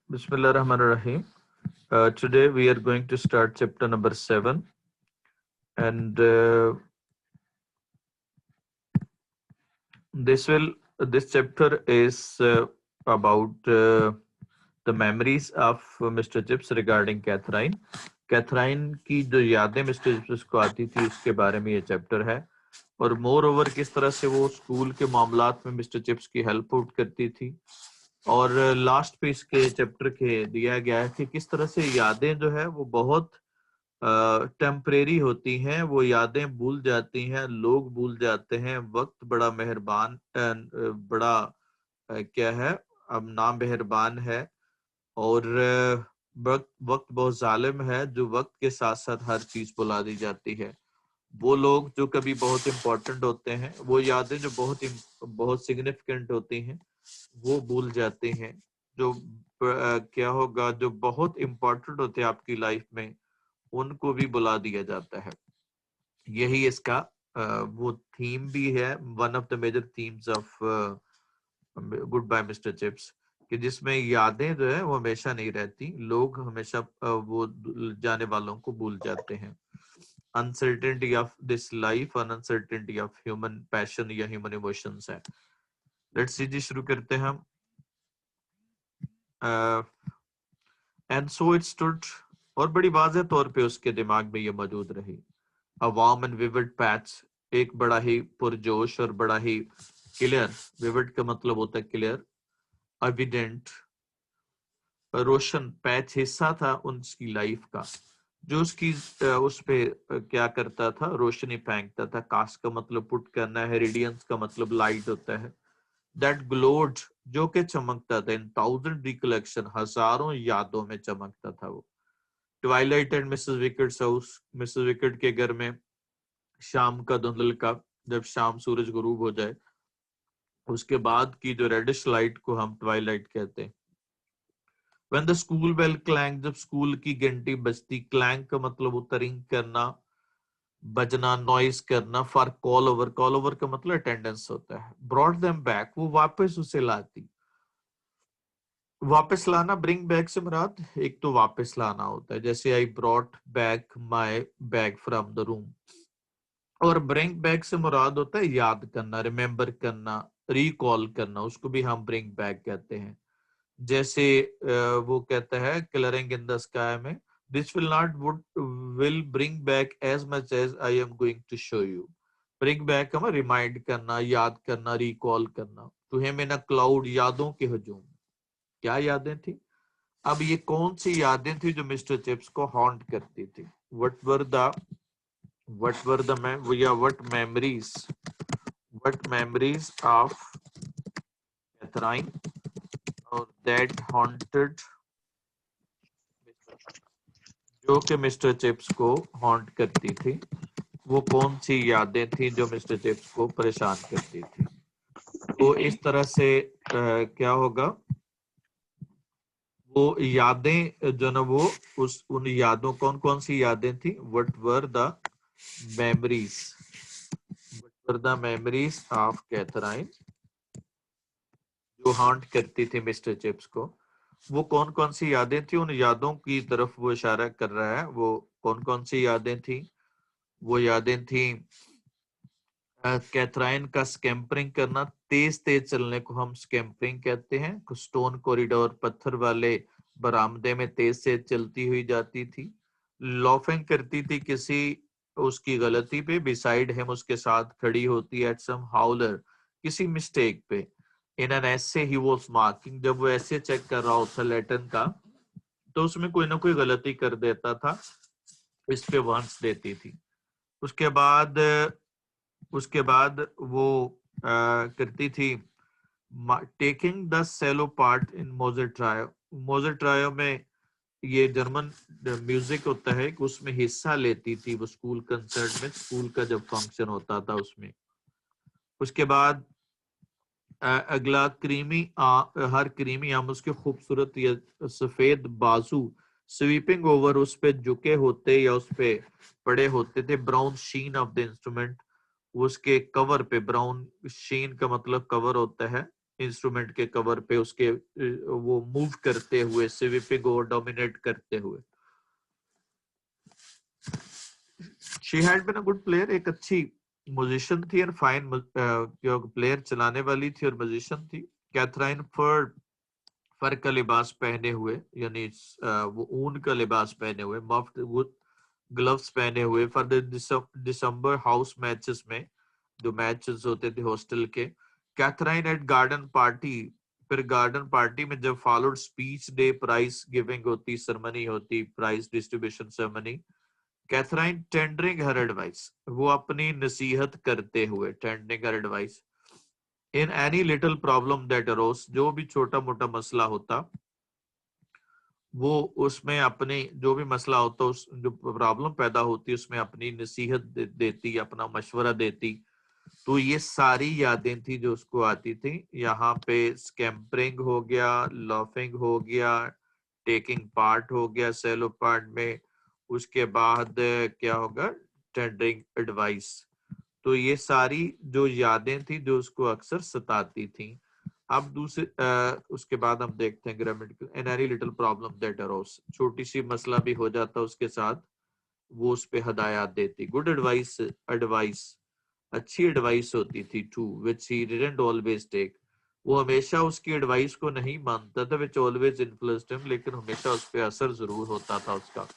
Bismillah Rahman Rahim. Today we are going to start chapter number 7, and this chapter is about the memories of Mr. Chips regarding Catherine. Catherine की जो यादें mister chips को आती थी उसके बारे में ये चैप्टर है, और मोर ओवर किस तरह से वो स्कूल के मामलात में मिस्टर चिप्स की हेल्प आउट करती थी। और लास्ट पे इसके चैप्टर के दिया गया है कि किस तरह से यादें जो है वो बहुत टेम्परेरी होती हैं, वो यादें भूल जाती हैं, लोग भूल जाते हैं। वक्त बड़ा मेहरबान बड़ा क्या है, अब नाम मेहरबान है, और वक्त वक्त बहुत जालिम है, जो वक्त के साथ साथ हर चीज भुला दी जाती है। वो लोग जो कभी बहुत इंपॉर्टेंट होते हैं, वो यादें जो बहुत सिग्निफिकेंट होती हैं, वो भूल जाते हैं। जो क्या होगा, जो बहुत इंपॉर्टेंट होते हैं आपकी लाइफ में, उनको भी बुला दिया जाता है। यही इसका वो थीम भी है, one of the major themes of goodbye mister Chips, कि जिसमें यादें जो है वो हमेशा नहीं रहती, लोग हमेशा वो जाने वालों को भूल जाते हैं। अनसर्टेनिटी ऑफ दिस लाइफ और अनसर्टेनिटी ऑफ ह्यूमन पैशन या ह्यूमन इमोशंस है। लेट्स सी जी, शुरू करते हैं हम। एंड सो इट स्टूड, और बड़ी वाज़ेह तौर पे उसके दिमाग में ये मौजूद रही। A warm and vivid patch, एक बड़ा ही पुरजोश और बड़ा ही क्लियर, विविड का मतलब होता है क्लियर, एविडेंट, रोशन पैच हिस्सा था उसकी लाइफ का, जो उसकी उस पे क्या करता था, रोशनी फेंकता था। कास्ट का मतलब पुट करना है, रेडियंस का मतलब लाइट होता है। दैट ग्लोड, जो कि चमकता था, इन थाउजेंड रिकलेक्शन, हजारों यादों में चमकता था वो। Twilight and Mrs wickets house, Mrs wicket के घर में शाम का धुंधल का, जब शाम सूरज गुरूब हो जाए उसके बाद की जो रेडिश लाइट को हम ट्वाइलाइट कहते हैं। When the school bell clang, जब स्कूल की घंटी बजती, क्लैंग का मतलब होता रिंग करना, बजना, नॉइज करना। फॉर कॉल ओवर का मतलब अटेंडेंस होता है। ब्रॉट देम बैक, वो वापस उसे लाती। वापस लाना, ब्रिंग बैक से मुराद एक तो वापस लाना होता है, जैसे I brought back my bag from the room. और ब्रिंग बैक से मुराद होता है याद करना, रिमेम्बर करना, रिकॉल करना, उसको भी हम ब्रिंग बैक कहते हैं। जैसे वो कहता है कलरिंग इन द स्काई में, this will not would will bring back as much as I am going to show you. Bring back हमें रिमाइंड करना, याद करना, रिकॉल करना। To him in a cloud, यादों के हजूम। क्या यादें थी? अब ये कौन सी यादें थी जो मिस्टर चिप्स को हॉन्ट करती थी? What were the what memories of Catherine that haunted, जो कि मिस्टर चिप्स को हॉन्ट करती थी। वो कौन सी यादें थी जो मिस्टर चिप्स को परेशान करती थी? तो इस तरह से क्या होगा, वो यादें जो ना, वो उन यादों, कौन कौन सी यादें थी? What were the memories, of Catherine, जो हॉन्ट करती थी मिस्टर चिप्स को। वो कौन कौन सी यादें थी? उन यादों की तरफ वो इशारा कर रहा है। वो कौन कौन सी यादें थी? वो यादें थी कैथराइन का स्कैम्परिंग करना, तेज तेज चलने को हम स्कैम्परिंग कहते हैं। स्टोन कॉरिडोर, पत्थर वाले बरामदे में तेज से चलती हुई जाती थी। लॉफिंग करती थी किसी उसकी गलती पे, बिसाइड हिम, उसके साथ खड़ी होती, एट सम हाउलर, किसी मिस्टेक पे। इन एन ऐसे ही वाज मार्किंग, जब वो ऐसे चेक कर रहा होता लैटिन का, तो उसमें कोई ना कोई गलती कर देता था, इस पे वंस देती थी। उसके बाद वो करती थी taking the cello part in Mozart trio. Mozart trio में ये जर्मन म्यूजिक होता है कि उसमें हिस्सा लेती थी वो, स्कूल कंसर्ट में, स्कूल का जब फंक्शन होता था उसमें। उसके बाद अगला क्रीमी हर क्रीमी हम उसके खूबसूरत या सफेद बाजू, स्वीपिंग ओवर, उस पे झुके होते या उस पे पड़े होते थे। Brown sheen of the instrument, उसके कवर पे, ब्राउन शीन का मतलब कवर होता है, इंस्ट्रूमेंट के कवर पे उसके वो मूव करते हुए, स्वीपिंग ओवर, डोमिनेट करते हुए। She had been a good player, एक अच्छी म्यूजिशियन थी और फाइन जो प्लेयर चलाने वाली थी और म्यूजिशियन थी। कैथराइन फर का लिबास पहने हुए, यानी वो ऊन का लिबास पहने हुए, मफ्ड वुड ग्लव्स पहने हुए for the December house matches में, जो मैचेस होते थे हॉस्टल के। कैथराइन एट गार्डन पार्टी, फिर गार्डन पार्टी में जब followed speech day, prize giving होती, सेरेमनी होती, prize distribution ceremony. Katherine tendering her advice, वो अपनी नसीहत करते हुए, tendering her advice. In any little problem that arose, जो भी छोटा मोटा मसला होता वो उसमें अपने, जो भी मसला होता उस जो प्रॉब्लम पैदा होती उसमें अपनी नसीहत देती, अपना मशवरा देती। तो ये सारी यादें थी जो उसको आती थी। यहाँ पे स्कैम्परिंग हो गया, लॉफिंग हो गया, टेकिंग पार्ट हो गया सेलो पार्ट में, उसके बाद क्या होगा, टेंडरिंग एडवाइस। तो ये सारी जो यादें थी जो उसको अक्सर सताती थी। अब दूसरे उसके बाद हम देखते हैं grammatical, an any little problem that arose, छोटी सी मसला भी हो जाता उसके साथ, वो उस पे हदायत देती। गुड एडवाइस, एडवाइस अच्छी एडवाइस होती थी। To which he didn't always take, वो हमेशा उसकी एडवाइस को नहीं मानता था। विच ऑलवेज इन्फ्लुएंस्ड हिम, लेकिन हमेशा उस पे असर जरूर होता था उसका।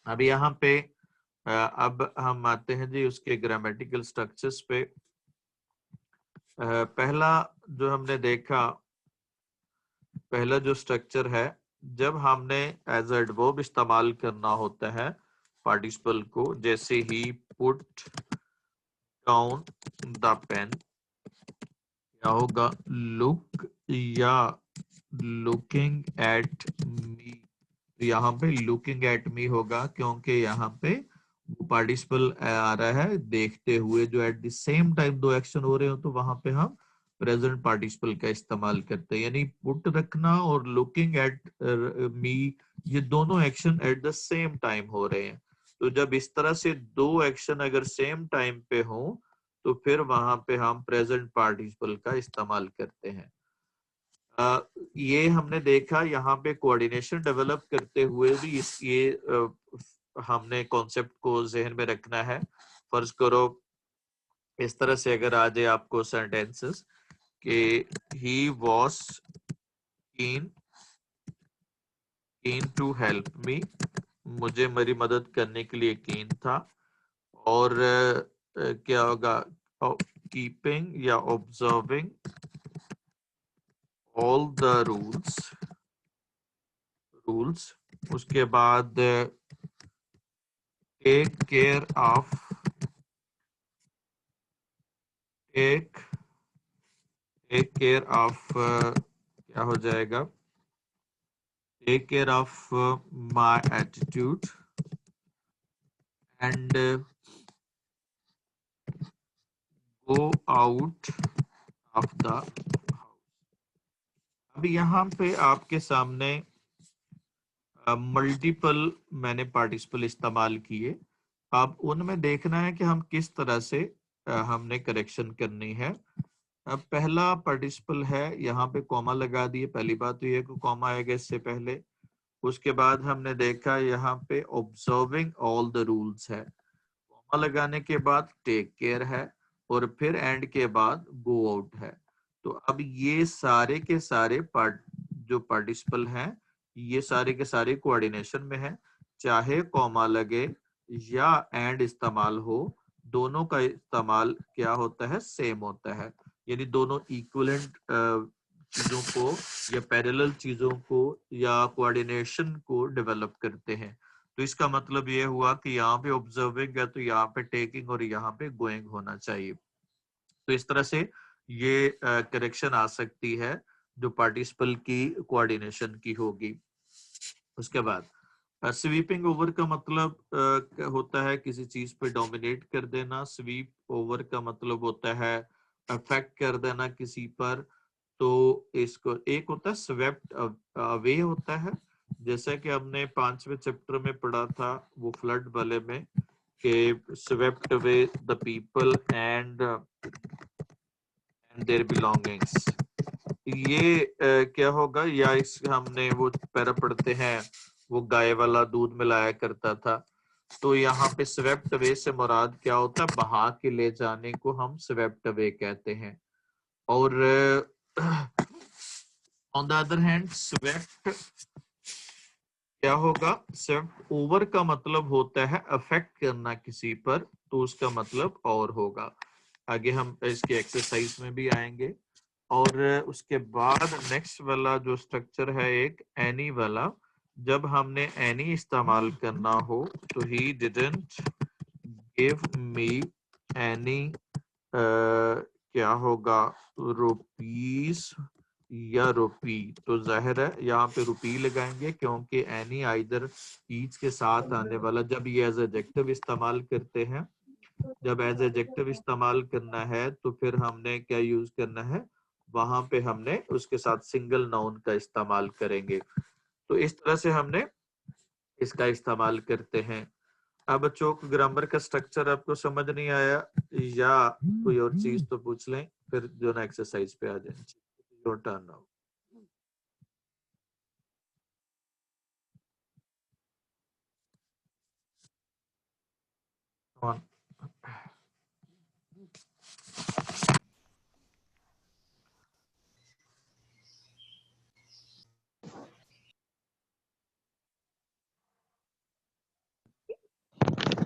अब यहाँ पे अब हम आते हैं जी उसके ग्रामेटिकल स्ट्रक्चर्स पे। पहला जो हमने देखा, पहला जो स्ट्रक्चर है, जब हमने एज एडवर्ब इस्तेमाल करना होता है पार्टिसिपल को, जैसे ही पुट डाउन द पेन, क्या होगा, लुक या लुकिंग एट मी। यहाँ पे लुकिंग एट मी होगा क्योंकि यहाँ पे वो पार्टिसिपल आ रहा है देखते हुए, जो एट द सेम टाइम दो एक्शन हो रहे हो तो वहां पे हम प्रेजेंट पार्टिसिपल का इस्तेमाल करते हैं। यानी पुट रखना और लुकिंग एट मी, ये दोनों action at the same time हो रहे हैं। तो जब इस तरह से दो एक्शन अगर सेम टाइम पे हो तो फिर वहां पे हम प्रेजेंट पार्टिसिपल का इस्तेमाल करते हैं। ये हमने देखा यहाँ पे कोऑर्डिनेशन डेवलप करते हुए भी हमने कॉन्सेप्ट को जहन में रखना है। फर्ज करो इस तरह से अगर आ जाए आपको सेंटेंसेस कि he was keen to help me, मुझे मेरी मदद करने के लिए कीन था। और क्या होगा, कीपिंग या ऑब्जर्विंग ऑल द रूल्स। उसके बाद टेक केयर ऑफ क्या हो जाएगा, take care of my attitude and go out of the house. अभी यहाँ पे आपके सामने मल्टीपल मैंने पार्टिसिपल इस्तेमाल किए। अब उनमें देखना है कि हम किस तरह से हमने करेक्शन करनी है। अब पहला पार्टिसिपल है, यहाँ पे कॉमा लगा दिए। पहली बात तो ये कि कॉमा आएगा इससे पहले। उसके बाद हमने देखा यहाँ पे ऑब्जर्विंग ऑल द रूल्स है, कॉमा लगाने के बाद टेक केयर है और फिर एंड के बाद गो आउट है। तो अब ये सारे के सारे जो पार्टिसिपल हैं ये सारे के सारे कोऑर्डिनेशन में है, चाहे कॉमा लगे या एंड इस्तेमाल हो, दोनों का इस्तेमाल क्या होता है, सेम होता है। यानी दोनों इक्विवेलेंट चीजों को या पैरेलल चीजों को या कोऑर्डिनेशन को डेवलप करते हैं। तो इसका मतलब ये हुआ कि यहाँ पे ऑब्जर्विंग है तो यहाँ पे टेकिंग और यहाँ पे गोइंग होना चाहिए। तो इस तरह से ये करेक्शन आ सकती है जो पार्टिसिपल की कोऑर्डिनेशन की होगी। उसके बाद स्वीपिंग ओवर का मतलब होता है किसी चीज पे डोमिनेट कर देना। स्वीप ओवर का मतलब होता है अफेक्ट कर देना किसी पर। तो इसको एक होता है स्वेप्ट अवे होता है, जैसा कि हमने 5वें चैप्टर में पढ़ा था वो फ्लड वाले में कि swept away the people and their belongings. ये क्या होगा, या इस हमने वो पैरा पढ़ते हैं वो गाय वाला दूध मिलाया करता था, तो यहाँ पे स्वेप्ट अवे से मुराद क्या होता है, बहा के ले जाने को हम स्वेप्ट अवे कहते हैं। और on the other hand swept क्या होगा, स्वेप्ट ओवर का मतलब होता है अफेक्ट करना किसी पर, तो उसका मतलब और होगा। आगे हम इसके एक्सरसाइज में भी आएंगे। और उसके बाद नेक्स्ट वाला जो स्ट्रक्चर है एक एनी वाला, जब हमने एनी इस्तेमाल करना हो तो he didn't give me any, क्या होगा, रुपीस या रुपी, तो जाहिर है यहाँ पे रुपी लगाएंगे क्योंकि एनी आइदर ईच के साथ आने वाला, जब ये एज एडजेक्टिव इस्तेमाल करते हैं, जब एज एडजेक्टिव इस्तेमाल करना है तो फिर हमने क्या यूज करना है, वहां पे हमने उसके साथ सिंगल नाउन का इस्तेमाल करेंगे। तो इस तरह से हमने इसका इस्तेमाल करते हैं। अब बच्चों को ग्रामर का स्ट्रक्चर आपको समझ नहीं आया या कोई और चीज तो पूछ लें, फिर जो ना एक्सरसाइज पे आ जाए। Your turn now. On.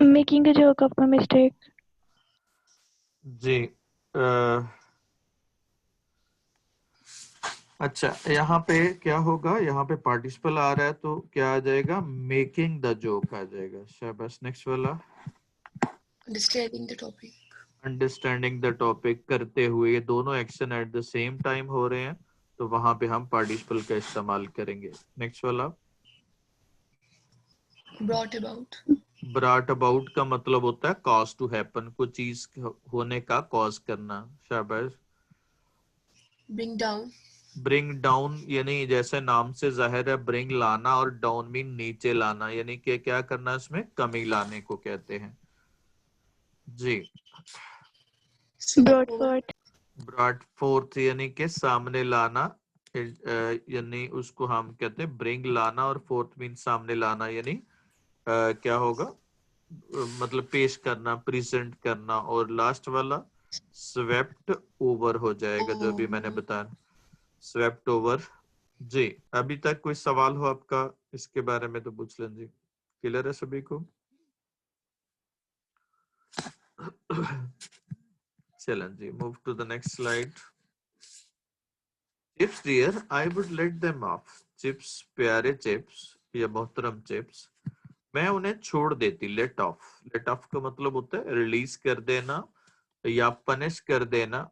Making a joke of my mistake. जी अच्छा, यहाँ पे क्या होगा, यहाँ पे पार्टिसिपल आ रहा है तो क्या आ जाएगा, मेकिंग द जोक आ जाएगा। शाबाश, नेक्स्ट वाला Understanding the topic. Understanding the topic करते हुए, ये दोनों action at the same time हो रहे हैं, तो वहां पे हम पार्टिसिपल का इस्तेमाल करेंगे। नेक्स्ट वाला Brought about. ब्रॉट अबाउट का मतलब होता है कॉज टू हैपन, कुछ चीज होने का कॉज करना। शाबाश। Bring down. ब्रिंग डाउन यानी जैसे नाम से जाहिर है, ब्रिंग लाना और डाउन मीन नीचे लाना, यानी कि क्या करना, इसमें कमी लाने को कहते हैं। जी। Brought forth. ब्रॉट फोर्थ यानी कि सामने लाना, यानी उसको हम कहते हैं ब्रिंग लाना, और फोर्थ मीन सामने लाना, यानी क्या होगा, मतलब पेश करना, प्रेजेंट करना। और लास्ट वाला स्वेप्ट ओवर हो जाएगा, जो भी मैंने बताया, स्वेप्ट ओवर। जी, अभी तक कोई सवाल हो आपका इसके बारे में तो पूछ लें जी। क्लियर है सभी को? चलें जी, move to the next slide. Chips dear, I would let them off. Chips, प्यारे चिप्स या मोहतरम चिप्स, मैं उन्हें छोड़ देती। लेट ऑफ, लेट ऑफ का मतलब होता है रिलीज कर देना या पनिश कर देना,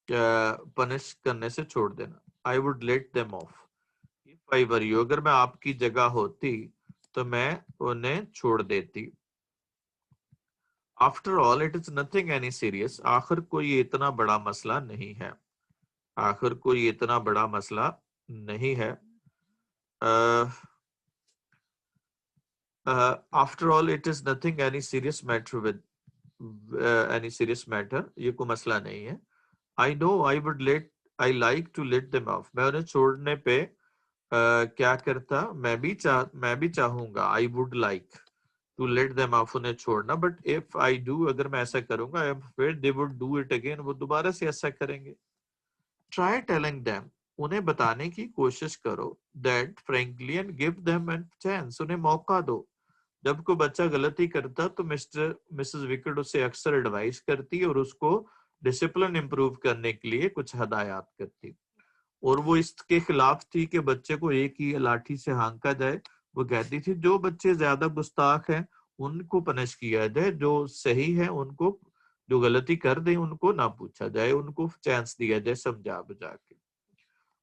पनिश करने से छोड़ देना। आई would let them of. If I were you, अगर मैं आपकी जगह होती तो मैं उन्हें छोड़ देती। After all it is nothing any serious, आखिर कोई इतना बड़ा मसला नहीं है, आखिर कोई इतना बड़ा मसला नहीं है। After all it is nothing any serious matter with any serious matter, ये कोई मसला नहीं है। I know I would let, I like to let them off, मैं उन्हें छोड़ने पे क्या करता, मैं भी चाहूंगा, I would like to let them off, उन्हें छोड़ना। बट इफ आई डू, अगर मैं ऐसा करूंगा, आई am afraid they would do it again, वो दोबारा से ऐसा करेंगे। ट्राई टेलिंग देम, उन्हें बताने की कोशिश करो, that frankly and give them an chance, उन्हें मौका दो। जब कोई बच्चा गलती करता तो मिस्टर मिसेस विकेट उसे अक्सर एडवाइस करती और उसको डिसिप्लिन इंप्रूव करने के लिए कुछ हदायत करती, और वो इसके खिलाफ थी कि बच्चे को एक ही लाठी से हाँका जाए। वो कहती थी जो बच्चे ज्यादा गुस्ताख हैं उनको पनिश किया जाए, जो सही है उनको, जो गलती कर दे उनको ना पूछा जाए, उनको चांस दिया जाए समझा बुझा के।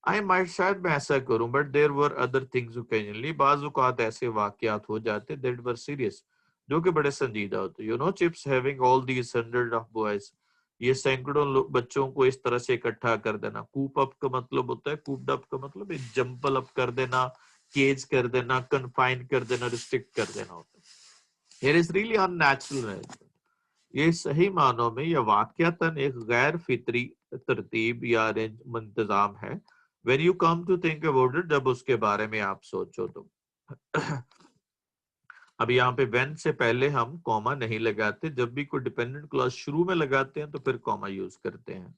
आई माइट, शायद मैं ऐसा करूं, but there were other things occasionally, बाज़ औक़ात ऐसे वाकयात हो जाते दैट वर सीरियस, जो कि बड़े संजीदा होते। You know Chips having all these hundred of boys, ये सैकड़ों बच्चों को इस तरह से इकट्ठा कर देना। कूप अप का मतलब होता है, कूप्ड अप का मतलब एक जंपल अप कर देना, केज कर देना, कन्फाइन कर देना, रिस्ट्रिक्ट कर देना होता है। Here is really unnatural. ये सही मानों में यह वाकयातन एक गैर फितरी तरतीब या अरेंज इंतजाम है। When you come to think about it, जब उसके बारे में आप सोचो तो। अब यहाँ पे व्हेन से पहले हम कॉमा नहीं लगाते, जब भी कोई डिपेंडेंट क्लॉज शुरू में लगाते हैं तो फिर कॉमा यूज करते हैं।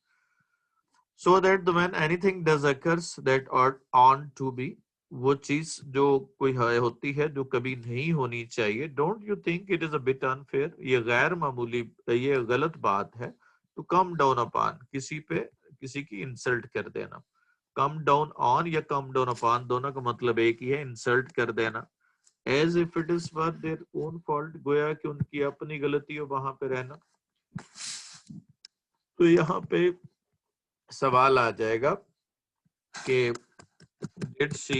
So that when anything does occurs that ought on to be, वो चीज जो कोई होती है जो कभी नहीं होनी चाहिए, don't you think it is a bit unfair, ये गैर मामूली, ये गलत बात है, टू कम डाउन अपॉन, किसी पे किसी की इंसल्ट कर देना। कम डाउन ऑन या कम डाउन अपॉन दोनों का मतलब एक ही है, इंसल्ट कर देना। As if it is for their own fault, गोया कि उनकी अपनी गलती हो वहां पे रहना। तो यहाँ पे सवाल आ जाएगा कि did she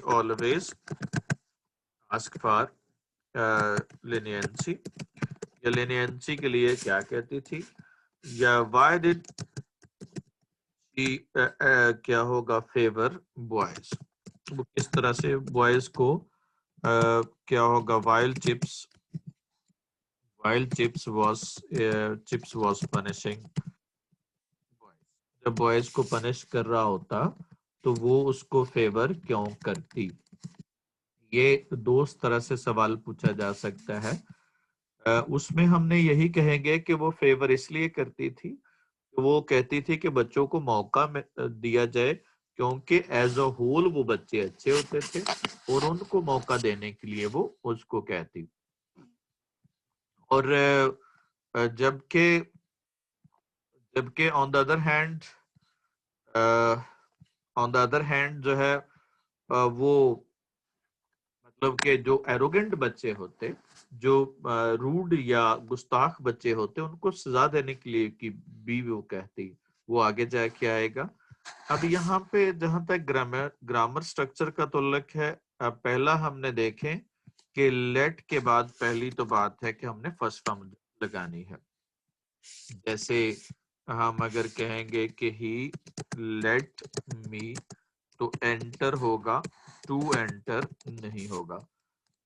always ask for leniency, या leniency के लिए क्या कहती थी, या why did she क्या होगा favor boys, वो किस तरह से boys को क्या होगा while chips was punishing boys, जब boys को punish कर रहा होता तो वो उसको फेवर क्यों करती। ये दो तरह से सवाल पूछा जा सकता है। उसमें हमने यही कहेंगे कि वो फेवर इसलिए करती थी, वो कहती थी कि बच्चों को मौका दिया जाए, क्योंकि एज अ होल वो बच्चे अच्छे होते थे और उनको मौका देने के लिए वो उसको कहती। और जबकि जबकि ऑन द अदर हैंड जो है वो मतलब कि जो एरोगेंट बच्चे होते, जो रूड या गुस्ताख बच्चे होते, उनको सजा देने के लिए कि भी वो कहती, वो आगे जाके आएगा। अब यहाँ पे जहां तक ग्रामर स्ट्रक्चर का ताल्लुक है, पहला हमने देखें कि लेट के बाद पहली तो बात है कि हमने फर्स्ट फॉर्म लगानी है। जैसे हम अगर कहेंगे कि ही लेट मी, तो एंटर होगा, टू एंटर नहीं होगा।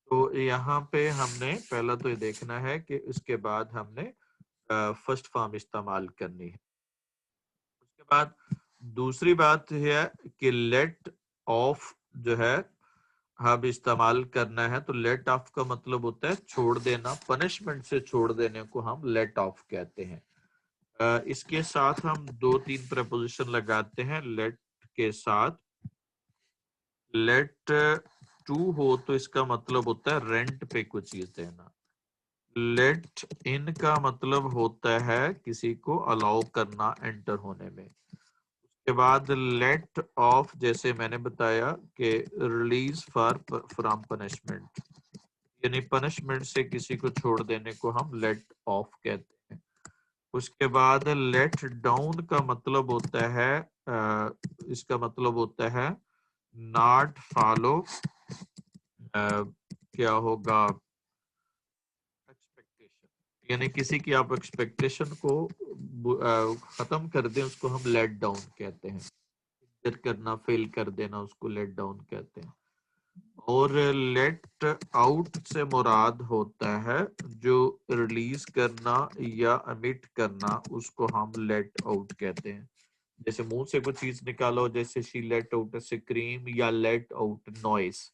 तो यहाँ पे हमने पहला तो ये देखना है कि उसके बाद हमने फर्स्ट फॉर्म इस्तेमाल करनी है। उसके बाद दूसरी बात है कि लेट ऑफ जो है हम इस्तेमाल करना है, तो लेट ऑफ का मतलब होता है छोड़ देना, पनिशमेंट से छोड़ देने को हम लेट ऑफ कहते हैं। इसके साथ हम दो तीन प्रपोजिशन लगाते हैं लेट के साथ। लेट टू हो तो इसका मतलब होता है रेंट पे कुछ चीज देना। लेट इन का मतलब होता है किसी को अलाउ करना एंटर होने में। उसके बाद लेट ऑफ, जैसे मैंने बताया कि रिलीज फॉर फ्रॉम पनिशमेंट, यानी पनिशमेंट से किसी को छोड़ देने को हम लेट ऑफ कहते हैं। उसके बाद लेट डाउन का मतलब होता है इसका मतलब होता है नॉट फॉलो, क्या होगा एक्सपेक्टेशन, यानी किसी की आप एक्सपेक्टेशन को खत्म कर दें, उसको हम लेट डाउन कहते हैं। करना, फेल कर देना, उसको लेट डाउन कहते हैं। और लेट आउट से मुराद होता है जो रिलीज करना या अमिट करना, उसको हम लेट आउट कहते हैं। जैसे मुंह से कोई चीज निकालो, जैसे शी लेट आउट स्क्रीम या लेट आउट नॉइस,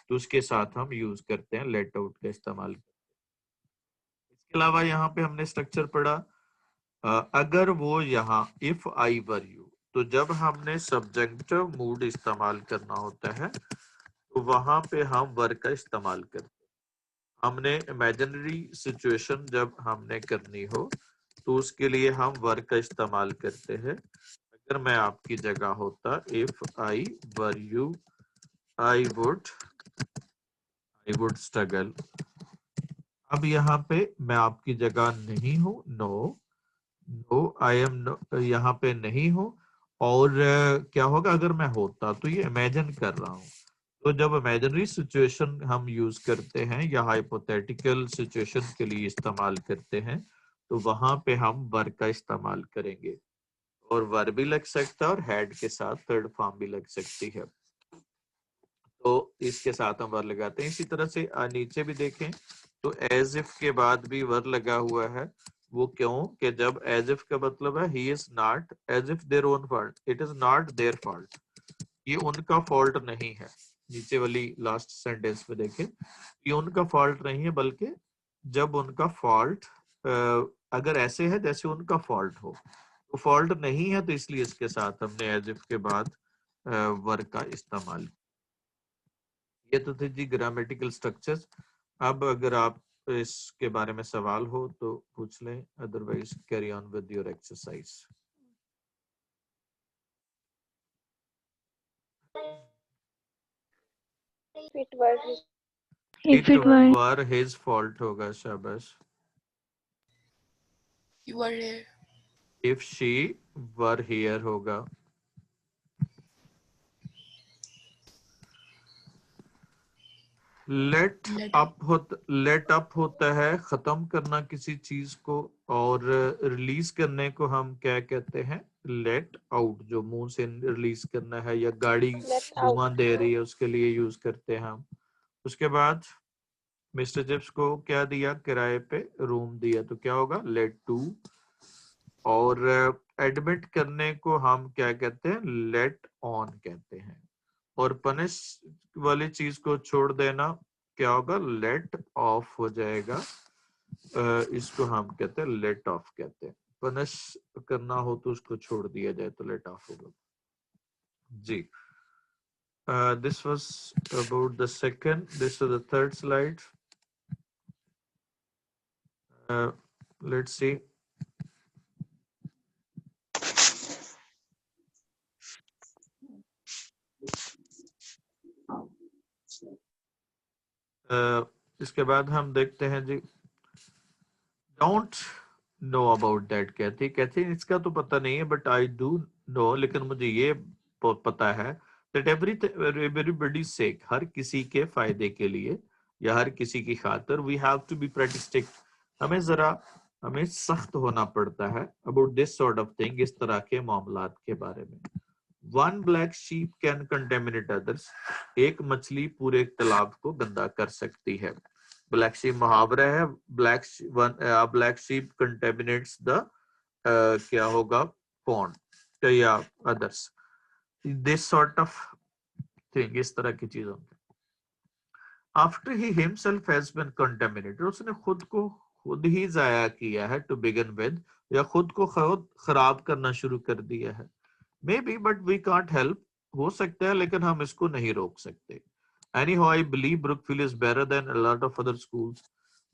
तो उसके साथ हम यूज करते हैं लेट आउट का इस्तेमाल। इसके अलावा यहाँ पे हमने स्ट्रक्चर पढ़ा, अगर वो यहाँ इफ आई वर यू, तो जब हमने सब्जेक्टिव मूड इस्तेमाल करना होता है तो वहां पे हम वर का इस्तेमाल करते हैं। हमने इमेजिनरी सिचुएशन जब हमने करनी हो तो उसके लिए हम वर का इस्तेमाल करते हैं। अगर मैं आपकी जगह होता, if I were you I would struggle. अब यहाँ पे मैं आपकी जगह नहीं हूँ, नो आई एम, यहाँ पे नहीं हूँ। और क्या होगा अगर मैं होता, तो ये इमेजिन कर रहा हूँ। तो जब इमेजिनरी सिचुएशन हम यूज करते हैं या हाइपोथेटिकल सिचुएशन के लिए इस्तेमाल करते हैं, तो वहां पे हम वर का इस्तेमाल करेंगे। और वर भी लग सकता है और हैड के साथ थर्ड फॉर्म भी लग सकती है, तो इसके साथ हम वर लगाते हैं। इसी तरह से नीचे भी देखें तो एज इफ के बाद भी वर लगा हुआ है, वो क्यों कि जब एज इफ का मतलब है he is not as if their own fault, it is not their fault, ये उनका फॉल्ट नहीं है। नीचे वाली लास्ट सेंटेंस में देखें, ये उनका फॉल्ट नहीं है, बल्कि जब उनका फॉल्ट अगर ऐसे है जैसे उनका फॉल्ट हो, तो फॉल्ट नहीं है, तो इसलिए इसके साथ हमने एज इफ के बाद वर्क का इस्तेमाल किया। ये तो थे जी ग्रामेटिकल स्ट्रक्चर्स। अब अगर आप इसके बारे में सवाल हो तो पूछ लें, otherwise carry on with your exercise. If it were were his fault होगा, शाबाश। You are here. If she were here होगा। लेट अप होता है खत्म करना किसी चीज को, और रिलीज करने को हम क्या कहते हैं? Let out. जो मुंह से रिलीज करना है, या गाड़ी धुआं दे रही है उसके लिए यूज करते हैं हम। उसके बाद मिस्टर जिप्स को क्या दिया? किराए पे रूम दिया, तो क्या होगा? Late to. और एडमिट करने को हम क्या कहते हैं? लेट ऑन कहते हैं। और पनिश वाली चीज को छोड़ देना क्या होगा? लेट ऑफ हो जाएगा। इसको हम कहते हैं लेट ऑफ कहते हैं। पनिश करना हो तो उसको छोड़ दिया जाए तो लेट ऑफ होगा जी। This was about the second, this is the third slide. Let's see. इसके बाद हम देखते हैं जी, डोंट नो अबाउट दैट। कहती इसका तो पता नहीं है, बट आई डू नो, लेकिन मुझे ये पता है दैट एवरीबॉडी सेक, हर किसी के फायदे के लिए या हर किसी की खातिर, we have to be pretty strict. हमें सख्त होना पड़ता है about this sort of thing, इस तरह के मामलात के बारे में। One black sheep can contaminate others, एक मछली पूरे तालाब को गंदा कर सकती है। ब्लैक शीप मुहावरा है। ब्लैक शीप कंटेमिनेट्स द क्या होगा? पॉन्ड या others, this sort of thing, इस तरह की चीजों। After he himself has been contaminated, उसने खुद ही जाया किया है, टू बिगिन विद, या खुद को खुद खराब करना शुरू कर दिया है। Maybe but we can't help, हो सकता है लेकिन हम इसको नहीं रोक सकते। Anyhow, I believe Brookfield is better than a lot of other schools.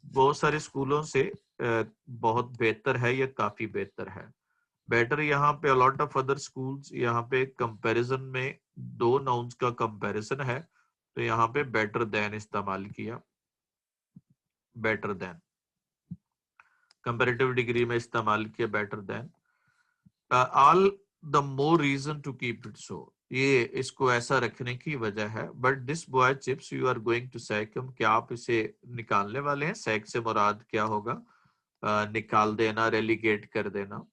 बहुत सारे स्कूलों से बहुत बेहतर है या काफी बेहतर है। बेटर यहाँ पे a lot of other schools, यहाँ पे कंपैरिजन में दो नाउन्स का कंपैरिजन है, तो यहाँ पे बेटर देन इस्तेमाल किया। बेटर देन कंपैरेटिव डिग्री में इस्तेमाल किया better then. All the more reason to keep it so, ये इसको ऐसा रखने की वजह है। But this boy Chips you are going to sack him, क्या आप इसे निकालने वाले हैं? सैक से मुराद क्या होगा? निकाल देना, रेलीगेट कर देना,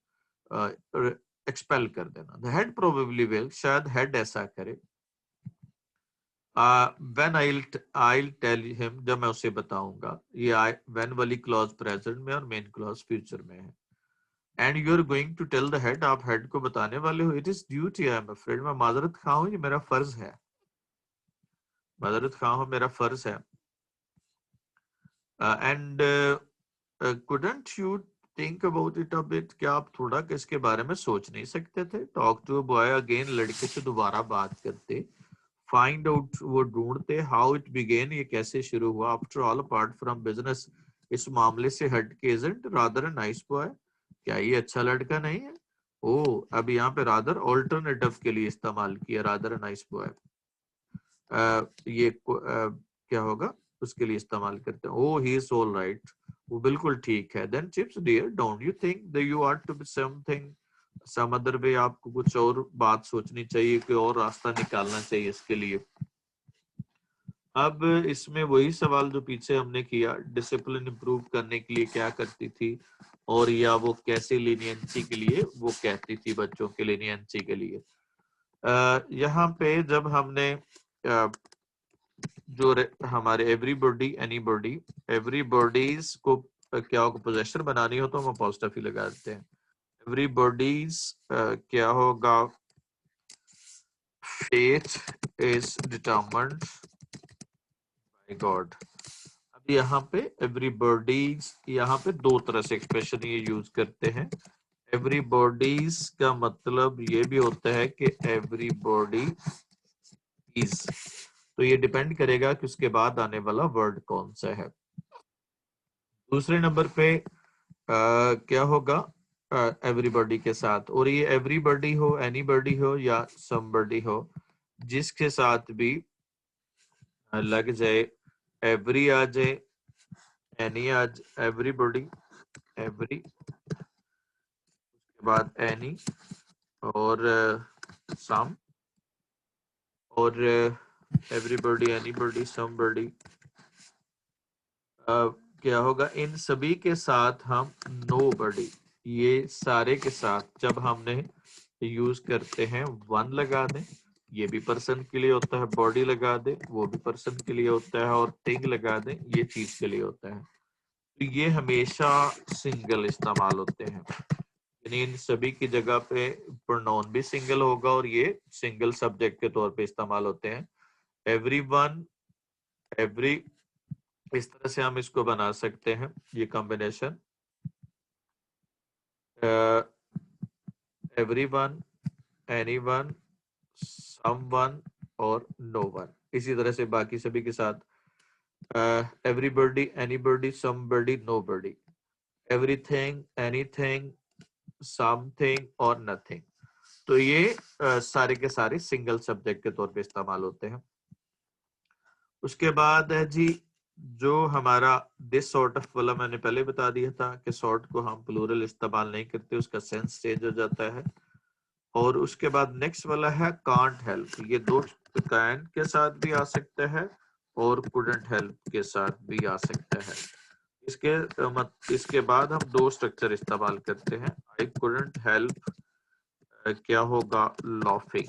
एक्सपेल कर देना। द हेड प्रोबेबली विल, शायद हेड ऐसा करे। व्हेन I'll tell him, जब मैं उसे बताऊंगा। ये व्हेन वाली क्लॉज प्रेजेंट में और मेन क्लॉज फ्यूचर में है। And you are going to tell the head, आप हेड को बताने वाले हो। It is duty, I am afraid, मैं माजरत खा हूं, ये मेरा फर्ज है। माजरत खा हूं, मेरा फर्ज है। And couldn't you think about it a bit, क्या आप थोड़ा इसके बारे में सोच नहीं सकते थे? Talk to a boy again, लड़के से दोबारा बात करते। फाइंड आउट, वो ढूंढते। हाउ इट बिगेन, ये कैसे शुरू हुआ। After all apart from business, इस मामले से हट के, isn't rather a nice boy, क्या ये अच्छा लड़का नहीं है? ओ, अब यहाँ पे रादर ऑल्टरनेटिव के लिए इस्तेमाल किया, रादर अ नाइस बॉय। ये क्या होगा? उसके लिए इस्तेमाल करते हैं। Oh, he is all right, वो बिल्कुल ठीक है। Then Chips dear, don't you think that you are to be something some other way, आपको कुछ और बात सोचनी चाहिए, कोई और रास्ता निकालना चाहिए इसके लिए। अब इसमें वही सवाल जो पीछे हमने किया, डिसिप्लिन इंप्रूव करने के लिए क्या करती थी, और या वो कैसे लीनियंसी के लिए वो कहती थी, बच्चों के लीनियंसी के लिए। यहाँ पे जब हमने जो हमारे एवरीबॉडी, एनीबॉडी, एवरीबॉडीज को क्या होगा, पोजेशन बनानी हो तो हम अपोस्ट्रोफी लगा देते हैं। एवरीबॉडीज क्या होगा, faith is determined by God। अब यहाँ पे एवरीबॉडीज, यहाँ पे दो तरह से एक्सप्रेशन ये यूज करते हैं। एवरीबॉडीज का मतलब ये भी होता है कि एवरीबॉडी इज, तो ये डिपेंड करेगा कि उसके बाद आने वाला वर्ड कौन सा है। दूसरे नंबर पे क्या होगा, एवरीबॉडी के साथ, और ये एवरीबॉडी हो, एनीबॉडी हो या समबॉडी हो, जिसके साथ भी लग जाए, एवरी आ जाए, एनी आ जाए, एवरीबॉडी, एवरी के बाद एनी और सम, और एवरीबॉडी, एनीबॉडी, समबॉडी, क्या होगा, इन सभी के साथ हम नोबॉडी, ये सारे के साथ जब हमने यूज करते हैं वन लगा दें, ये भी पर्सन के लिए होता है, बॉडी लगा दे वो भी पर्सन के लिए होता है, और थिंग लगा दें ये चीज के लिए होता है। तो ये हमेशा सिंगल इस्तेमाल होते हैं, यानी इन सभी की जगह पे प्रोनाउन भी सिंगल होगा और ये सिंगल सब्जेक्ट के तौर पे इस्तेमाल होते हैं। एवरीवन, एवरी, इस तरह से हम इसको बना सकते हैं, ये कॉम्बिनेशन एवरीवन, एनीवन, समवन और नो वन। इसी तरह से बाकी सभी के साथ everybody, anybody, somebody, nobody, everything, anything, something और नथिंग। तो ये सारे के सारे सिंगल सब्जेक्ट के तौर पे इस्तेमाल होते हैं। उसके बाद है जी जो हमारा दिस सॉर्ट ऑफ वाला, मैंने पहले बता दिया था कि सॉर्ट को हम प्लूरल इस्तेमाल नहीं करते, उसका सेंस चेंज हो जाता है। और उसके बाद नेक्स्ट वाला है कांट हेल्प, ये दो कैन के साथ भी आ सकता है और कुडंट हेल्प के साथ भी आ सकता है। इसके बाद हम दो स्ट्रक्चर इस्तेमाल करते हैं। आई कुडंट हेल्प क्या होगा, लॉफिंग,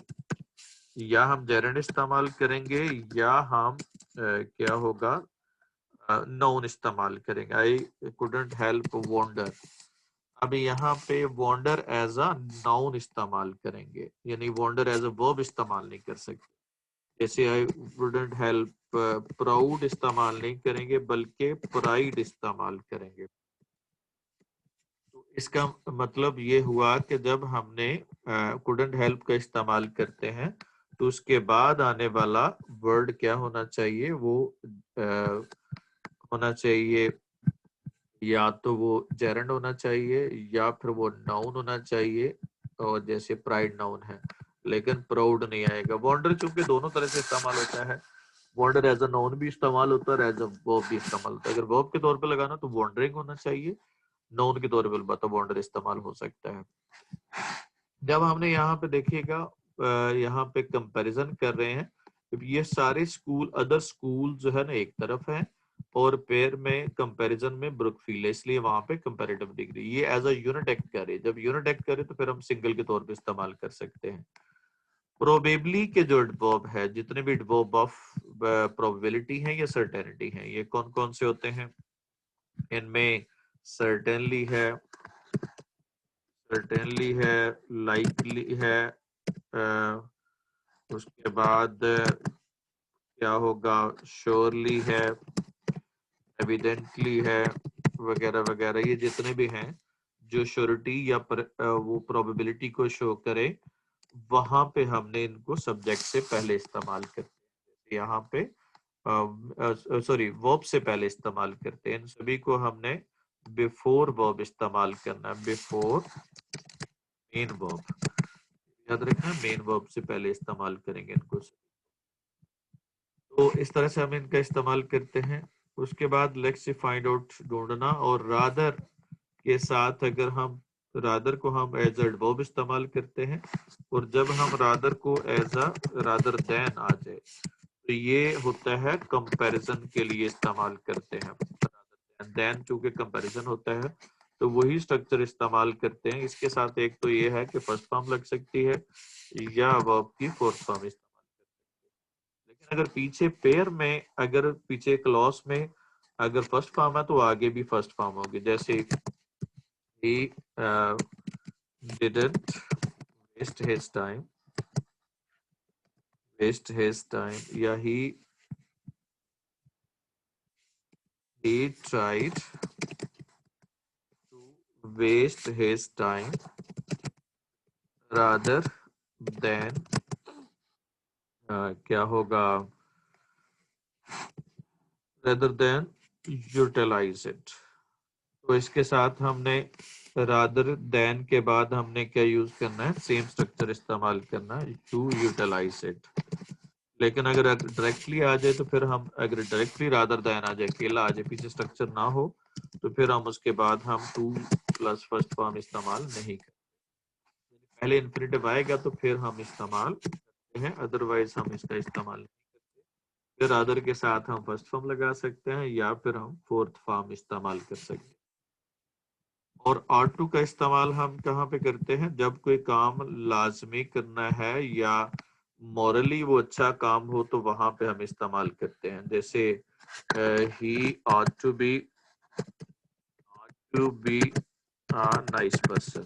या हम जेरेंड इस्तेमाल करेंगे या हम क्या होगा, नाउन इस्तेमाल करेंगे। आई कुडंट हेल्प वॉन्डर, अब यहाँ पे वॉन्डर एज अ नाउन इस्तेमाल करेंगे, यानी वॉन्डर एज अ वर्ब इस्तेमाल नहीं कर सकते। जैसे आई वुडंट हेल्प प्राउड इस्तेमाल नहीं करेंगे बल्कि प्राइड इस्तेमाल करेंगे। तो इसका मतलब ये हुआ कि जब हमने कुडंट हेल्प का इस्तेमाल करते हैं तो उसके बाद आने वाला वर्ड क्या होना चाहिए, वो होना चाहिए या तो वो जेरेंड होना चाहिए या फिर वो नाउन होना चाहिए, और जैसे प्राइड नाउन है लेकिन प्राउड नहीं आएगा। वॉन्डर चूंकि दोनों तरह से इस्तेमाल होता है, वॉन्डर एज अ नाउन भी इस्तेमाल होता है, एज अ वर्ब भी इस्तेमाल होता है। अगर वर्ब के तौर पे लगाना तो वॉन्डरिंग होना चाहिए, नाउन के तौर पे तो वॉन्डर इस्तेमाल हो सकता है। जब हमने यहाँ पे देखिएगा, यहाँ पे कंपैरिजन कर रहे हैं, ये सारे स्कूल, अदर स्कूल जो है ना एक तरफ है और पेयर में कंपैरिजन में ब्रुकफील्ड है, इसलिए वहां पे कंपैरेटिव डिग्री ये एज अ यूनिट एक्ट करे। जब यूनिट एक्ट करे तो फिर हम सिंगल के तौर पे इस्तेमाल कर सकते हैं। प्रोबेबली के जो एडवर्ब है, जितने भी एडवर्ब ऑफ प्रोबेबिलिटी हैं या सर्टेनिटी हैं, ये कौन कौन से होते हैं, इनमें सर्टेनली है, सर्टेनली है, लाइकली है, उसके बाद क्या होगा, श्योरली है, एविडेंटली है, वगैरह वगैरह। ये जितने भी हैं जो श्योरिटी या वो प्रोबेबिलिटी को शो करे, वहां पे हमने इनको सब्जेक्ट से पहले इस्तेमाल करते हैं। यहाँ पे सॉरी वर्ब से पहले इस्तेमाल करते हैं। इन सभी को हमने बिफोर वर्ब इस्तेमाल करना है, बिफोर मेन वर्ब, याद रखना मेन वर्ब से पहले इस्तेमाल करेंगे इनको। तो इस तरह से हम इनका इस्तेमाल करते हैं। उसके बाद लेट्स फाइंड आउट, ढूंढना, और रादर के साथ अगर हम रादर को हम एज अ वर्ब इस्तेमाल करते हैं, और जब हम रादर को एज अ रादर देन आ जाए तो ये होता है कंपैरिजन के लिए इस्तेमाल करते हैं। देन चूंकि कंपैरिजन होता है तो वही स्ट्रक्चर इस्तेमाल करते हैं। इसके साथ एक तो ये है कि फर्स्ट फॉर्म लग सकती है या वर्ब की फोर्थ फॉर्म इस्तेमाल। लेकिन अगर पीछे पेयर में, अगर पीछे क्लॉज में अगर फर्स्ट फॉर्म है तो आगे भी फर्स्ट फॉर्म होगी, जैसे he didn't waste his time, या he tried to waste his time rather than क्या होगा, rather than utilize it। तो इसके साथ हमने rather than के बाद हमने क्या यूज करना है, सेम स्ट्रक्चर इस्तेमाल करना है, to utilize it। लेकिन अगर डायरेक्टली आ जाए तो फिर हम, अगर डायरेक्टली रादर देन आ जाए, अकेला आ जाए, पीछे स्ट्रक्चर ना हो, तो फिर हम उसके बाद हम टू प्लस फर्स्ट फॉर्म इस्तेमाल नहीं करते। पहले इन्फिनेटिव आएगा तो फिर हम इस्तेमाल करते हैं, अदरवाइज हम इसका इस्तेमाल नहीं करते। फिर रादर के साथ हम फर्स्ट फॉर्म लगा सकते हैं या फिर हम फोर्थ फॉर्म इस्तेमाल कर सकते हैं। और आर टू का इस्तेमाल हम कहाँ पे करते हैं, जब कोई काम लाजमी करना है या मॉरली वो अच्छा काम हो तो वहां पे हम इस्तेमाल करते हैं। जैसे ही ought to be a nice person,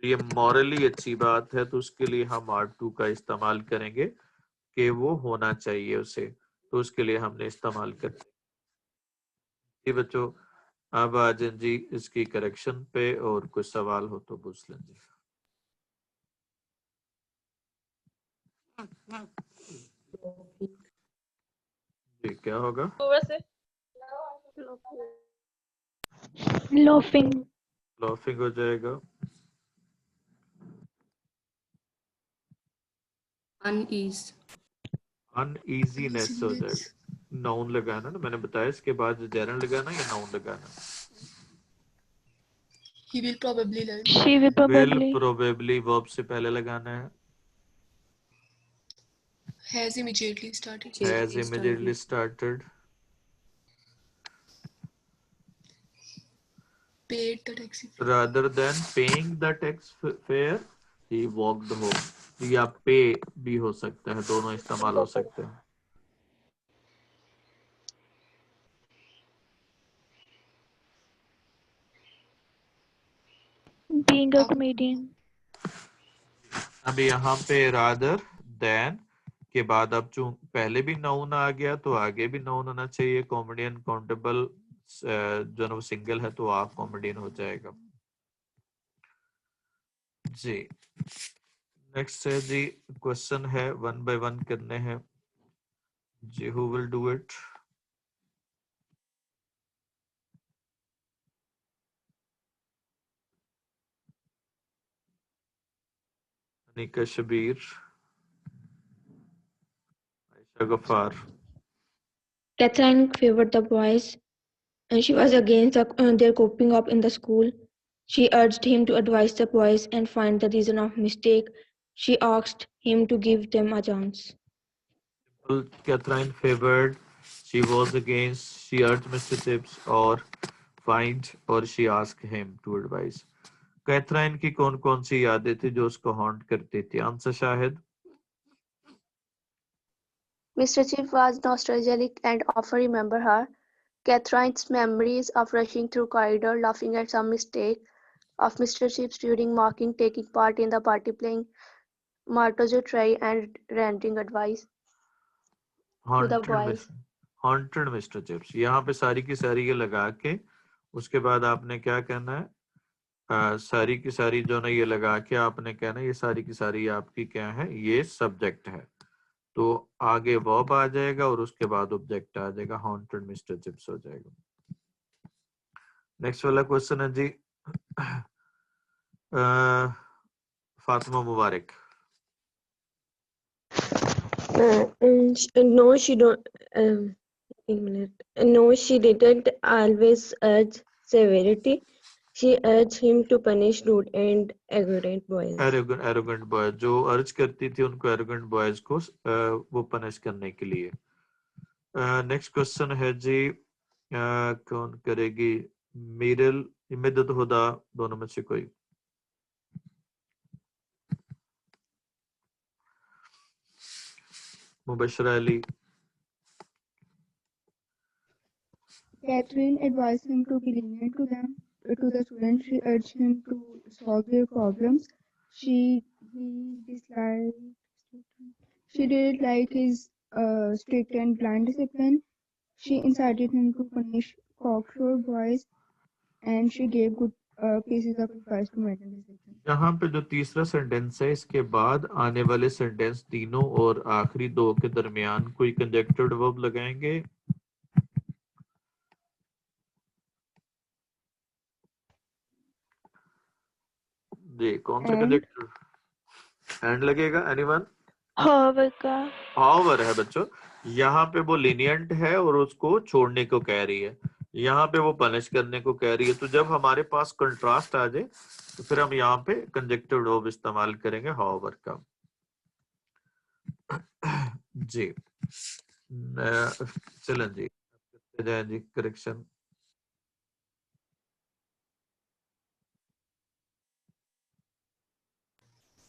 ये मॉरली अच्छी बात है तो उसके लिए हम आर टू का इस्तेमाल करेंगे कि वो होना चाहिए उसे, तो उसके लिए हमने इस्तेमाल करते हैं। जी बच्चों, अब आ जाए जी इसकी करेक्शन पे, और कुछ सवाल हो तो पूछ लें जी। जी क्या होगा, Laughing. लॉफिंग हो जाएगा, Unease. अनईजीनेस हो Uneasiness. जाएगा। नाउन लगाना ना, मैंने बताया इसके बाद जेरन लगाना या नाउन लगाना। He will probably learn. She will will probably. Probably verb से पहले लगाना है, Has immediately started. Has immediately started, Paid the taxi fare. rather than paying the tax fare he walked home, या पे भी हो सकता है, दोनों इस्तेमाल हो सकते हैं। Being a comedian. अब यहाँ पे rather than के बाद अब जो पहले भी नाउन आ गया तो आगे भी नाउन होना चाहिए। कॉमेडियन काउंटेबल जो ना वो सिंगल है तो आप कॉमेडियन हो जाएगा जी। नेक्स्ट है जी, क्वेश्चन है, वन बाय वन करने हैं जी। Who will do it? Anika Shabir, Ayesha Gaffar. Catherine favored the boys, and she was against their coping up in the school. She urged him to advise the boys and find the reason of mistake. She asked him to give them a chance. Catherine favored, she was against, she urged Mr. Tips, or find, or she asked him to advise। Catherine की कौन कौन सी यादें थी जो उसको haunt करती थी? Answer Shahid. Mr. Chief was nostalgic and often remembered her. Catherine's memories of rushing through corridor, laughing at some mistake, of Mr. Chips during mocking, taking part in the party, playing Martojo try and rendering advice to the boys. Haunted mister chips, यहाँ पे सारी की सारी ये लगा के उसके बाद आपने क्या कहना है, सारी की सारी जो ना ये लगा के आपने कहना है ये सारी की सारी आपकी क्या है, ये सब्जेक्ट है, तो आगे वर्ब आ जाएगा और उसके बाद ऑब्जेक्ट आ जाएगा, हॉन्टेड मिस्टर चिप्स हो जाएगा। नेक्स्ट वाला क्वेश्चन है जी, फातिमा मुबारक। No, she don't. एक minute. No, she didn't always urge severity. She urged him to punish rude and arrogant boys. Arrogant boy, जो अर्ज करती थी उनको एरोगेंट बॉयज को वो पनिश करने के लिए। नेक्स्ट क्वेश्चन है जी, कौन करेगी? मीरल, इमदत हुदा, दोनों में से कोई। Mubashra Ali. Catherine advised him to be lenient to them, to the students. She urged him to solve their problems. He disliked, she did like his strict and blind discipline. She incited him to punish cocksure boys, and she gave good pieces of advice to maintain discipline. यहाँ पे जो तीसरा sentence है इसके बाद आने वाले sentence तीनों और आखिरी दो के दरमियान कोई कंजक्टेड वर्ब लगाएंगे। जी कौन सा And कंजक्टेड एंड लगेगा एनीवन? However का हाउएवर है बच्चों, यहाँ पे वो लीनियंट है और उसको छोड़ने को कह रही है, यहाँ पे वो पनिश करने को कह रही है। तो जब हमारे पास कंट्रास्ट आ जाए तो फिर हम यहाँ पे कंजक्टिव वर्ब इस्तेमाल करेंगे हाउएवर का। जी चलें जी करते जाएं जी correction.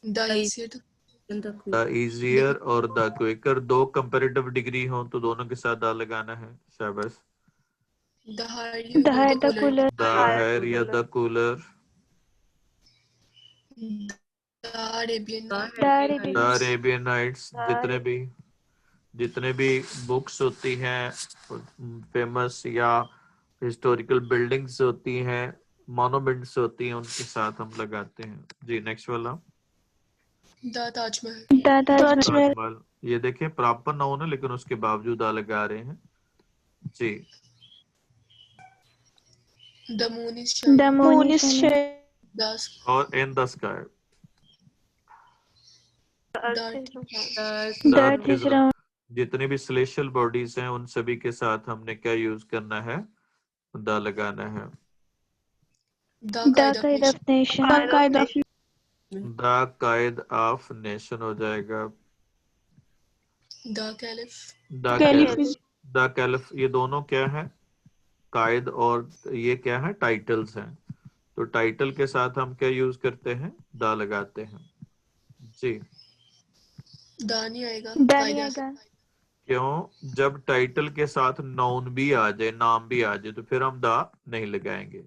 The easier the easier और द क्विकर, दो कंपैरेटिव डिग्री हो तो दोनों के साथ द लगाना है। शाबाश। the higher you the go, higher the the cooler. cooler, the higher या the cooler, The Arabian Nights. the Arabian the Arabian Nights. जितने भी बुक्स होती हैं फेमस या हिस्टोरिकल बिल्डिंग्स होती हैं, मॉन्यूमेंट्स होती हैं, उनके साथ हम लगाते हैं। जी नेक्स्ट वाला The Taj Mahal. the Taj Mahal, Taj Mahal. ये देखें प्रॉपर नाउन है लेकिन उसके बावजूद आ लगा रहे हैं। जी The moon is shining. the moon is shining, The s- और इन the sky, the the earth is round, जितने भी सेलेशियल बॉडीज हैं उन सभी के साथ हमने क्या यूज करना है? द लगाना है। the the kind of nation. nation, the Quaid of nation हो जाएगा। The Caliph. The caliph, the caliph, ये दोनों क्या है? कायद और ये क्या है? टाइटल्स हैं। तो टाइटल के साथ हम क्या यूज करते हैं? द लगाते हैं। जी The नहीं आएगा. the कायदा नहीं से- आएगा, क्यों? जब टाइटल के साथ नाउन भी आ जाए, नाम भी आ जाए, तो फिर हम द नहीं लगाएंगे।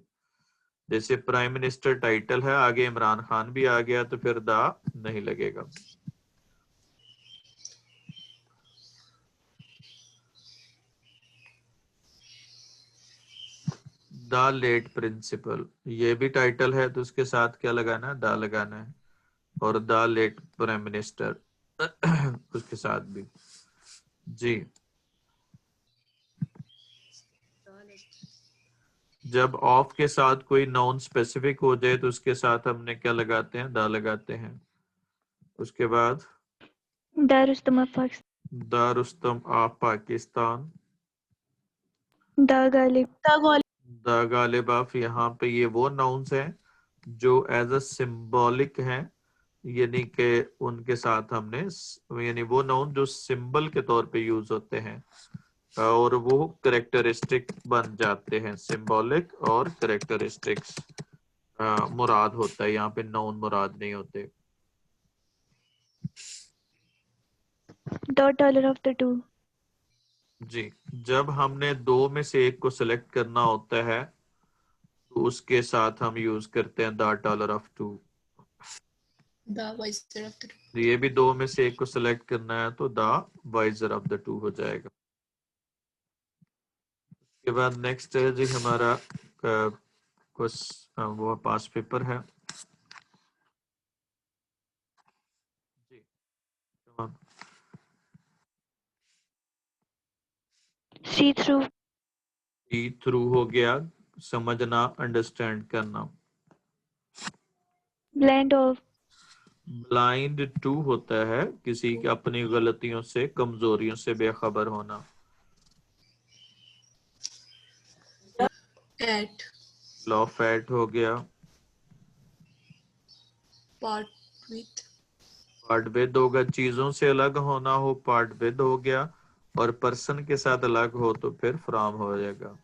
जैसे प्राइम मिनिस्टर टाइटल है, आगे इमरान खान भी आ गया तो फिर द नहीं लगेगा। द लेट प्रिंसिपल, ये भी टाइटल है तो उसके साथ क्या लगाना है? द लगाना है। और द लेट प्राइम मिनिस्टर उसके साथ भी। जी जब ऑफ के साथ कोई नाउन स्पेसिफिक हो जाए तो उसके साथ हमने क्या लगाते हैं? द लगाते हैं। उसके बाद the Rustam of Pakistan, the Rustam of Pakistan, the Ghalib, the Ghalib of, यहाँ पे ये वो नाउन्स हैं जो एज अ सिंबॉलिक हैं, यानी कि उनके साथ हमने यानी वो नाउन जो सिंबल के तौर पे यूज होते हैं और वो करेक्टरिस्टिक बन जाते हैं। सिंबॉलिक और करेक्टरिस्टिक्स मुराद होता है, यहाँ पे नाउन मुराद नहीं होते। the taller of the two, जी जब हमने दो में से एक को सिलेक्ट करना होता है तो उसके साथ हम यूज करते हैं the taller of two. The wiser of the two. ये भी दो में से एक को सिलेक्ट करना है तो the wiser of the two हो जाएगा। उसके बाद नेक्स्ट है जी हमारा कुछ वो पास पेपर है जी। come on। see through, see through हो गया, समझना, अंडरस्टैंड करना। blind of, ब्लाइंड टू होता है किसी की अपनी गलतियों से, कमजोरियों से बेखबर होना। At. लॉ फैट हो गया। Part with. पार्ट विद होगा, चीजों से अलग होना हो पार्ट विद हो गया, और पर्सन के साथ अलग हो तो फिर फ्रॉम हो जाएगा।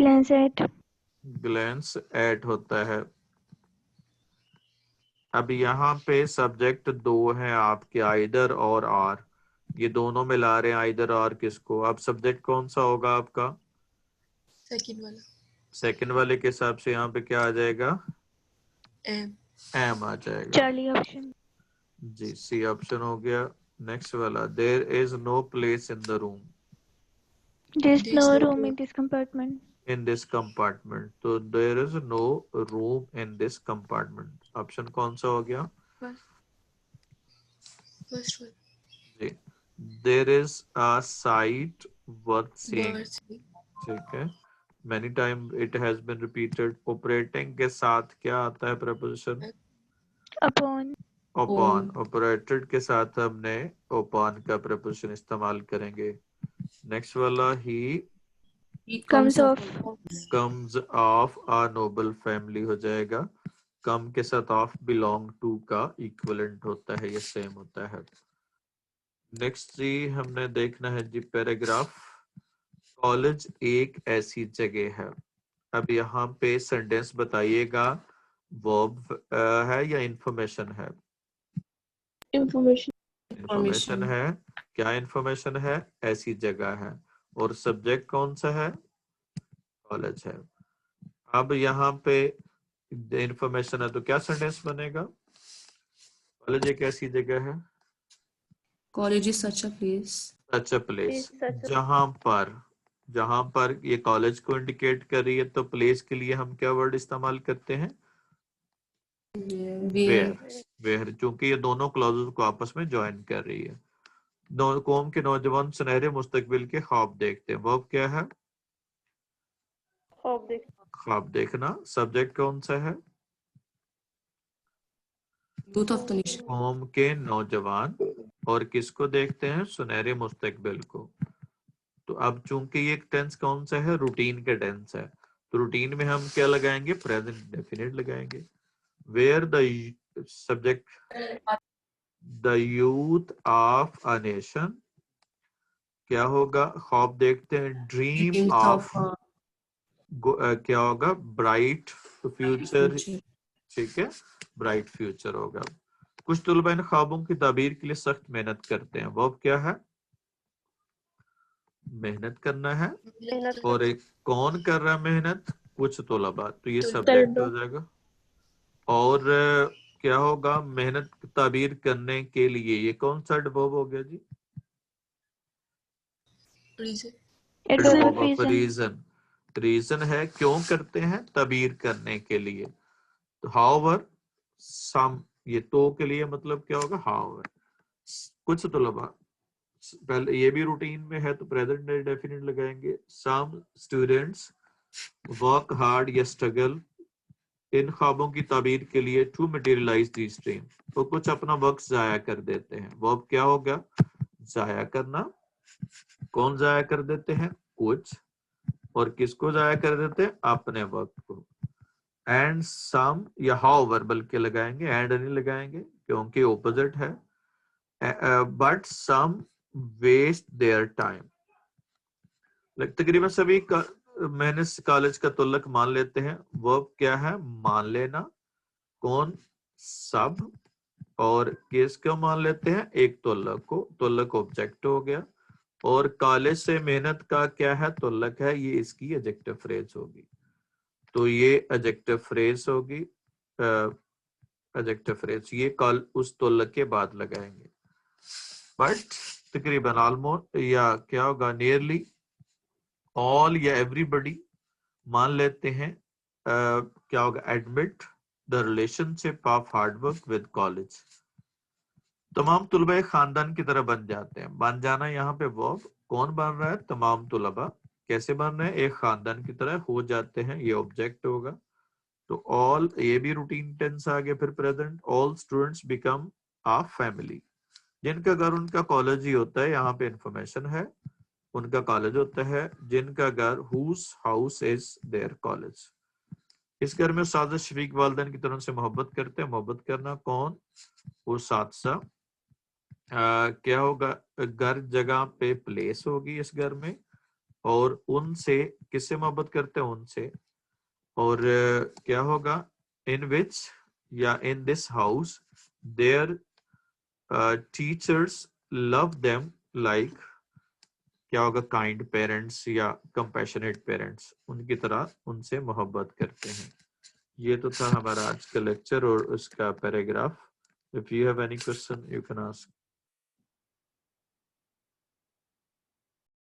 glance at, ग्लैंस एट होता है। अब यहाँ पे सब्जेक्ट दो हैं आपके, आइदर और आर। ये दोनों मिला रहे हैं आइदर और किसको। अब सब्जेक्ट कौन सा होगा आपका? सेकंड वाला सेकंड वाले के हिसाब से यहाँ पे क्या आ जाएगा? एम एम आ जाएगा। Charlie option. जी, सी ऑप्शन हो गया। नेक्स्ट वाला, there is no place in the room There's There's no no room room. in this compartment. In this compartment. तो there is no room in this compartment, option कौन सा हो गया? First one जी, there is a sight worth seeing. Word से ठीक है, many time it has been repeated. Operating के साथ क्या आता है प्रपोजिशन? Upon. ओपन। ऑपरेटेड के साथ हमने ओपन का प्रपोजिशन इस्तेमाल करेंगे। नेक्स्ट वाला, ही Comes off. Comes of a Nobel family हो जाएगा। कम के साथ ऑफ बिलोंग टू का इक्विवेलेंट होता है, ये सेम होता है। नेक्स्ट जी हमने देखना है जी पैराग्राफ। कॉलेज एक ऐसी जगह है। अब यहाँ पे सेंटेंस बताइएगा, वर्ब है या इंफॉर्मेशन है? इंफॉर्मेशन है। क्या इंफॉर्मेशन है? ऐसी जगह है। और सब्जेक्ट कौन सा है? कॉलेज है। अब यहाँ पे इंफॉर्मेशन है तो क्या सेंटेंस बनेगा? कॉलेज एक ऐसी जगह है, College is such a place such a place. जहां पर ये कॉलेज को इंडिकेट कर रही है, तो प्लेस के लिए हम क्या वर्ड इस्तेमाल करते हैं? where where. वेयर, चूंकि ये दोनों क्लॉजेस को आपस में ज्वाइन कर रही है। कौम के नौजवान सुनहरे मुस्तकबिल के ख्वाब देखते हैं। वर्ब क्या है? ख्वाब देखना। सब्जेक्ट कौन सा है? youth of the nation. कौम के नौजवान। और किसको देखते हैं? सुनहरे मुस्तकबिल को। तो अब चूंकि ये टेंस कौन सा है? रूटीन का टेंस है, तो रूटीन में हम क्या लगाएंगे? प्रेजेंट डेफिनेट लगाएंगे। Where the subject the youth of a nation, क्या होगा? ख्वाब देखते हैं। ड्रीम Dreams ऑफ of क्या होगा? Bright future. future. ठीक है, ब्राइट फ्यूचर होगा। कुछ तलबा इन ख्वाबों की ताबीर के लिए सख्त मेहनत करते हैं। वो क्या है? मेहनत करना है। और एक कौन कर रहा है मेहनत? कुछ तलबा, तो ये सब्जेक्ट हो जाएगा। और क्या होगा? मेहनत ताबीर करने के लिए, ये कौन सा वर्ब हो गया जी? Reason Adverb of reason. Reason. Reason है, क्यों करते हैं? ताबीर करने के लिए। तो हाउएवर सम, ये तो के लिए मतलब क्या होगा? हाउएवर। कुछ तलबा, पहले ये भी रूटीन में है तो प्रेजेंट डेफिनेट लगाएंगे। सम स्टूडेंट्स वर्क हार्ड या स्ट्रगल इन ख्वाबों की ताबीर के लिए टू मटेरियलाइज दिस ड्रीम। तो कुछ अपना वक्त जाया कर देते हैं। वो अब क्या होगा? जाया करना। कौन जाया कर देते हैं? कुछ। और किसको जाया कर देते हैं? अपने वक्त को। एंड सम या हाउएवर बल्कि लगाएंगे, एंड नहीं लगाएंगे क्योंकि ऑपोजिट है। But some waste their time. तकरीबन सभी मैंने कॉलेज का तुल्लक मान लेते हैं। वर्ब क्या है? मान लेना। कौन? सब। और किसको मान लेते हैं? एक तुल्लक को। तुल्लक ऑब्जेक्ट हो गया। और कॉलेज से मेहनत का क्या है? तुल्लक है, ये इसकी एडजेक्टिव फ्रेज होगी। तो ये एडजेक्टिव फ्रेज होगी। एडजेक्टिव फ्रेज ये कल उस तुल्लक के बाद लगाएंगे। बट तकरीबन ऑलमोस्ट या क्या होगा? नियरली ऑल या एवरीबडी मान लेते हैं। क्या होगा? Admit the relationship of hard work with college. तमाम तुलबा एक खानदान की तरह बन जाते हैं। बन जाना यहाँ पे वर्ब। कौन बन रहा है? तमाम तुलबा। कैसे बन रहे हैं? एक खानदान की तरह हो जाते हैं, ये ऑब्जेक्ट होगा। तो ऑल, ये भी रूटीन टेंस आ गया। फिर present, all students become a family. जिनका घर उनका कॉलेज ही होता है, यहाँ पे इंफॉर्मेशन है, उनका कॉलेज होता है। जिनका घर, whose house is their college. इस घर में उस्ताद शफीक वालिदैन की तरफ से मोहब्बत करते हैं। मोहब्बत करना कौन? उस्ताद। क्या होगा? घर जगह पे प्लेस होगी इस घर में। और उनसे, किससे मोहब्बत करते हैं? उनसे। और क्या होगा? इन विच या in this house there teachers love them like क्या होगा, काइंड पेरेंट्स या कंपैशनेट पेरेंट्स, उनकी तरह उनसे मोहब्बत करते हैं। ये तो था हमारा आज का लेक्चर और उसका paragraph. If you have any question you can ask.